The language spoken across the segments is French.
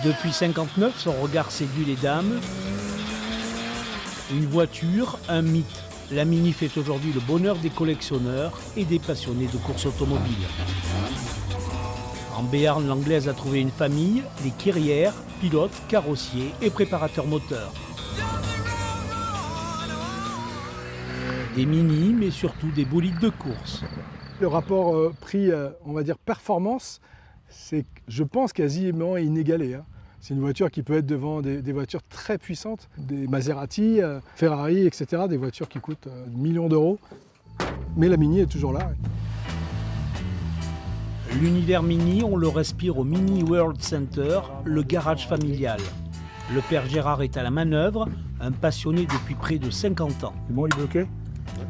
Depuis 59, son regard séduit les dames. Une voiture, un mythe. La Mini fait aujourd'hui le bonheur des collectionneurs et des passionnés de course automobile. En Béarn, l'Anglaise a trouvé une famille, les quirrières, pilotes, carrossiers et préparateurs moteurs. Des Mini, mais surtout des bolides de course. Le rapport prix, on va dire performance, c'est, je pense, quasiment inégalé. C'est une voiture qui peut être devant des voitures très puissantes, des Maserati, Ferrari, etc., des voitures qui coûtent millions d'euros. Mais la Mini est toujours là. L'univers Mini, on le respire au Mini World Center, le garage familial. Le père Gérard est à la manœuvre, un passionné depuis près de 50 ans. C'est bon, il est bloqué ?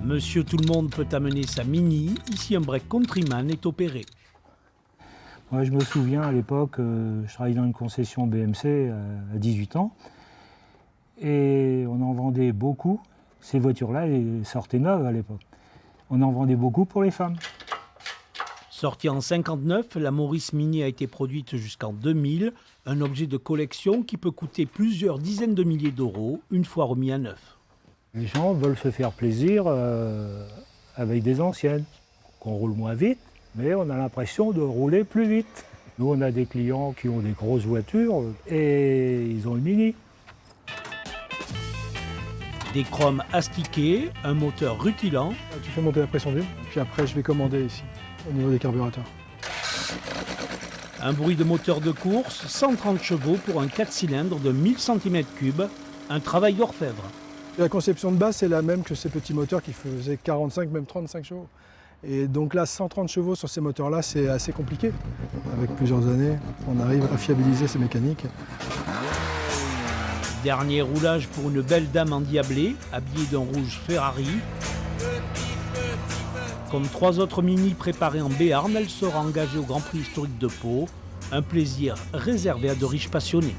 Monsieur Tout-le-Monde peut amener sa Mini, ici un break countryman est opéré. Moi, je me souviens à l'époque, je travaillais dans une concession BMC à 18 ans et on en vendait beaucoup. Ces voitures-là, elles sortaient neuves à l'époque. On en vendait beaucoup pour les femmes. Sortie en 59, la Morris Mini a été produite jusqu'en 2000, un objet de collection qui peut coûter plusieurs dizaines de milliers d'euros une fois remis à neuf. Les gens veulent se faire plaisir avec des anciennes, qu'on roule moins vite, mais on a l'impression de rouler plus vite. Nous, on a des clients qui ont des grosses voitures et ils ont une Mini. Des chromes astiqués, un moteur rutilant. Tu fais monter la pression d'huile, puis après je vais commander ici, au niveau des carburateurs. Un bruit de moteur de course, 130 chevaux pour un 4 cylindres de 1000 cm3, un travail d'orfèvre. La conception de base, c'est la même que ces petits moteurs qui faisaient 45, même 35 chevaux. Et donc là, 130 chevaux sur ces moteurs-là, c'est assez compliqué. Avec plusieurs années, on arrive à fiabiliser ces mécaniques. Dernier roulage pour une belle dame endiablée, habillée d'un rouge Ferrari. Comme 3 autres Mini préparées en Béarn, elle sera engagée au Grand Prix historique de Pau. Un plaisir réservé à de riches passionnés.